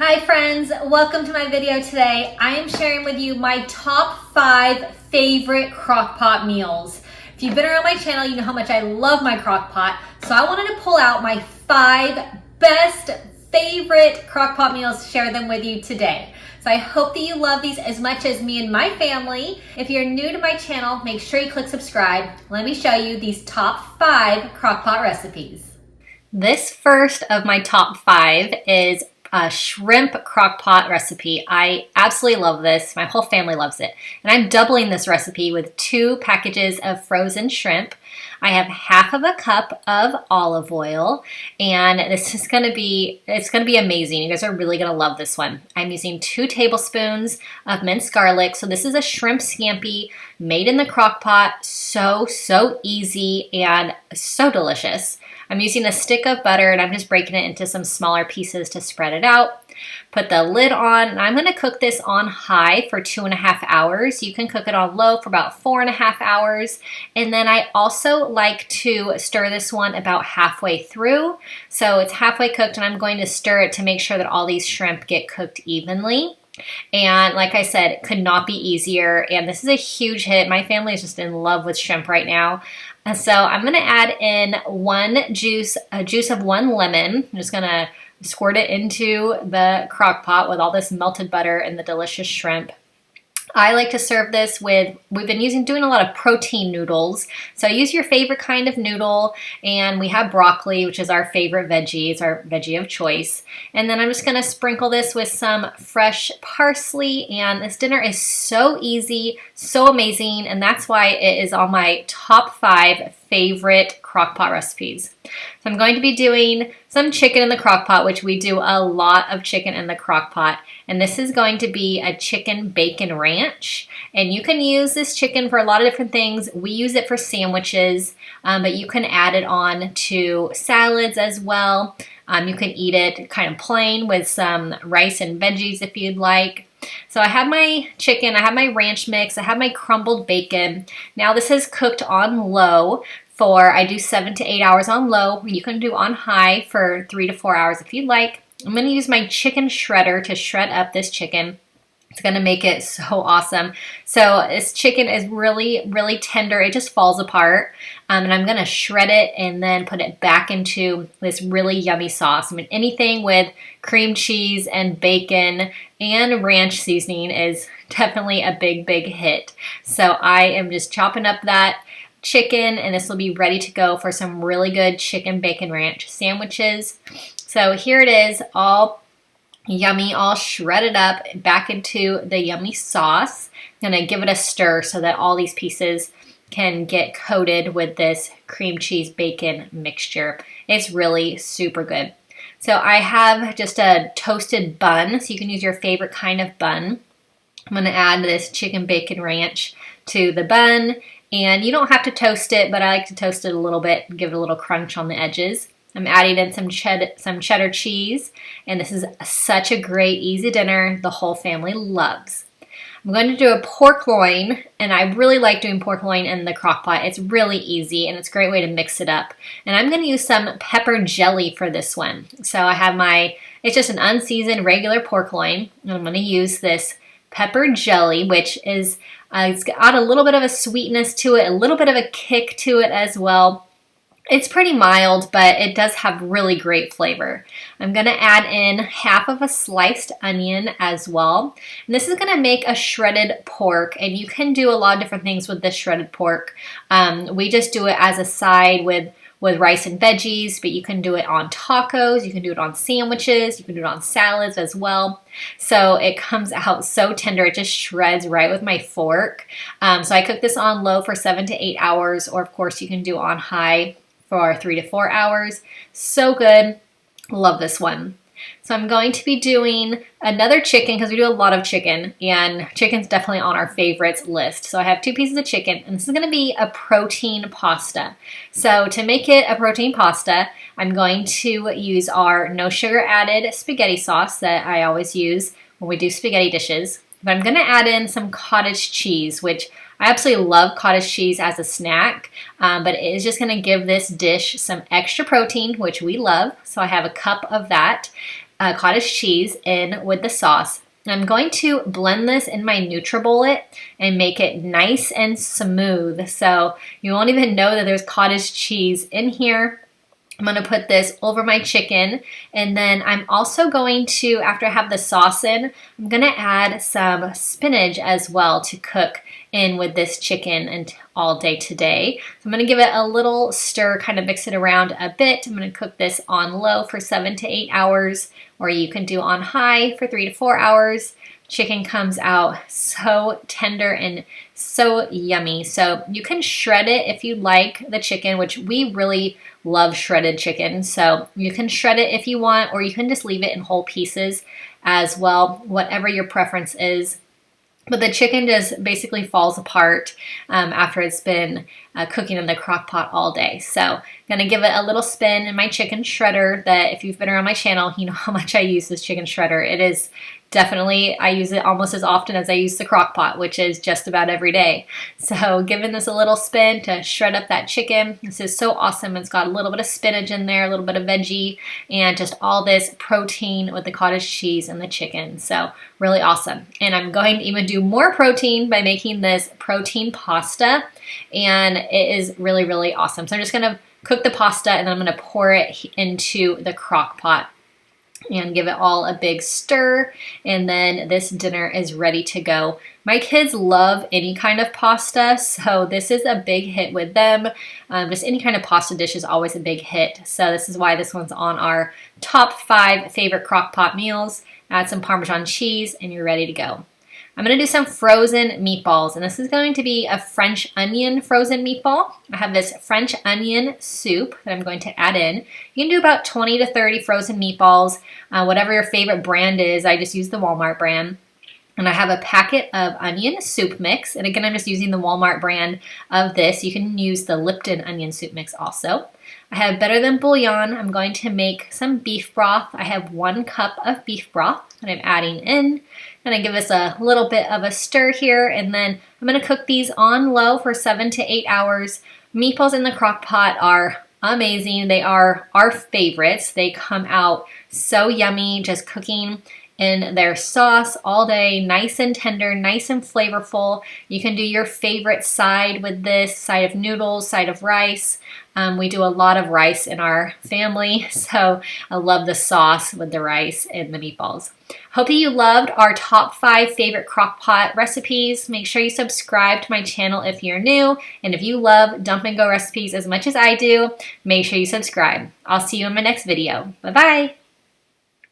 Hi friends, welcome to my video today. I am sharing with you my top 5 favorite crock pot meals. If you've been around my channel, you know how much I love my crock pot. So I wanted to pull out my 5 best favorite crock pot meals to share them with you today. So I hope that you love these as much as me and my family. If you're new to my channel, make sure you click subscribe. Let me show you these top 5 crock pot recipes. This first of my top 5 is a shrimp crock pot recipe. I absolutely love this. My whole family loves it. And I'm doubling this recipe with 2 packages of frozen shrimp. I have half of a cup of olive oil, and this is it's gonna be amazing. You guys are really gonna love this one. I'm using 2 tablespoons of minced garlic. So this is a shrimp scampi made in the crock pot. So easy and so delicious. I'm using a stick of butter and I'm just breaking it into some smaller pieces to spread it out. Put the lid on, and I'm going to cook this on high for 2.5 hours. You can cook it on low for about 4.5 hours. And then I also like to stir this one about halfway through. So it's halfway cooked, and I'm going to stir it to make sure that all these shrimp get cooked evenly. And like I said, it could not be easier. And this is a huge hit. My family is just in love with shrimp right now. So I'm going to add in a juice of 1 lemon. I'm just going to squirt it into the crock pot with all this melted butter and the delicious shrimp. I like to serve this with, we've been doing a lot of protein noodles. So use your favorite kind of noodle, and we have broccoli, which is our favorite veggie. It's our veggie of choice. And then I'm just gonna sprinkle this with some fresh parsley, and this dinner is so easy, so amazing, and that's why it is on my top 5 favorite crock pot recipes. So I'm going to be doing some chicken in the crock pot, which we do a lot of chicken in the crock pot. And this is going to be a chicken bacon ranch. And you can use this chicken for a lot of different things. We use it for sandwiches, but you can add it on to salads as well. You can eat it kind of plain with some rice and veggies if you'd like. So I have my chicken, I have my ranch mix, I have my crumbled bacon. Now this is cooked on low I do 7 to 8 hours on low. You can do on high for 3 to 4 hours if you'd like. I'm going to use my chicken shredder to shred up this chicken. It's going to make it so awesome. So this chicken is really tender. It just falls apart. And I'm going to shred it and then put it back into this really yummy sauce. I mean, anything with cream cheese and bacon and ranch seasoning is definitely a big hit. So I am just chopping up that chicken, and this will be ready to go for some really good chicken bacon ranch sandwiches. So here it is, all yummy, all shredded up back into the yummy sauce. I'm gonna give it a stir so that all these pieces can get coated with this cream cheese bacon mixture. It's really super good. So I have just a toasted bun, so you can use your favorite kind of bun. I'm gonna add this chicken bacon ranch to the bun, and you don't have to toast it, but I like to toast it a little bit and give it a little crunch on the edges. I'm adding in some cheddar cheese, and this is such a great easy dinner the whole family loves. I'm going to do a pork loin, and I really like doing pork loin in the crock pot. It's really easy, and it's a great way to mix it up. And I'm going to use some pepper jelly for this one. So I have it's just an unseasoned regular pork loin, and I'm going to use this pepper jelly, which is it's got a little bit of a sweetness to it, a little bit of a kick to it as well. It's pretty mild, but it does have really great flavor. I'm going to add in half of a sliced onion as well. And this is going to make a shredded pork, and you can do a lot of different things with this shredded pork. We just do it as a side with rice and veggies, but you can do it on tacos, you can do it on sandwiches, you can do it on salads as well. So it comes out so tender, it just shreds right with my fork. So I cook this on low for 7 to 8 hours, or of course you can do on high for 3 to 4 hours. So good. Love this one. So I'm going to be doing another chicken because we do a lot of chicken, and chicken's definitely on our favorites list. So I have 2 pieces of chicken, and this is going to be a protein pasta. So to make it a protein pasta, I'm going to use our no sugar added spaghetti sauce that I always use when we do spaghetti dishes. But I'm going to add in some cottage cheese, which I absolutely love cottage cheese as a snack, but it is just going to give this dish some extra protein, which we love. So I have a cup of that. cottage cheese in with the sauce. I'm going to blend this in my NutriBullet and make it nice and smooth, so you won't even know that there's cottage cheese in here. I'm going to put this over my chicken, and then I'm also going to, after I have the sauce in, I'm going to add some spinach as well to cook in with this chicken and all day today. So I'm going to give it a little stir, kind of mix it around a bit. I'm going to cook this on low for 7 to 8 hours, or you can do on high for 3 to 4 hours. Chicken comes out so tender and so yummy. So you can shred it if you like the chicken, which we really love shredded chicken. So you can shred it if you want, or you can just leave it in whole pieces as well, whatever your preference is. But the chicken just basically falls apart after it's been cooking in the crock pot all day. So I'm going to give it a little spin in my chicken shredder that if you've been around my channel, you know how much I use this chicken shredder. It is definitely, I use it almost as often as I use the crock pot, which is just about every day. So giving this a little spin to shred up that chicken. This is so awesome. It's got a little bit of spinach in there, a little bit of veggie, and just all this protein with the cottage cheese and the chicken. So really awesome. And I'm going to even do more protein by making this protein pasta, and it is really, really awesome. So I'm just going to cook the pasta, and then I'm going to pour it into the crock pot and give it all a big stir, and then this dinner is ready to go. My kids love any kind of pasta, so this is a big hit with them. Just any kind of pasta dish is always a big hit, so this is why this one's on our top 5 favorite crock pot meals. Add some Parmesan cheese and you're ready to go. I'm going to do some frozen meatballs, and this is going to be a French onion frozen meatball. I have this French onion soup that I'm going to add in. You can do about 20 to 30 frozen meatballs, whatever your favorite brand is. I just use the Walmart brand. And I have a packet of onion soup mix, and again, I'm just using the Walmart brand of this. You can use the Lipton onion soup mix also. I have Better Than Bouillon. I'm going to make some beef broth. I have 1 cup of beef broth that I'm adding in. I'm going to give this a little bit of a stir here, and then I'm going to cook these on low for 7 to 8 hours. Meatballs in the crock pot are amazing. They are our favorites. They come out so yummy just cooking in their sauce all day, nice and tender, nice and flavorful. You can do your favorite side with this, side of noodles, side of rice. We do a lot of rice in our family, so I love the sauce with the rice and the meatballs. Hope that you loved our top 5 favorite crock pot recipes. Make sure you subscribe to my channel if you're new, and if you love dump and go recipes as much as I do, make sure you subscribe. I'll see you in my next video. Bye-bye.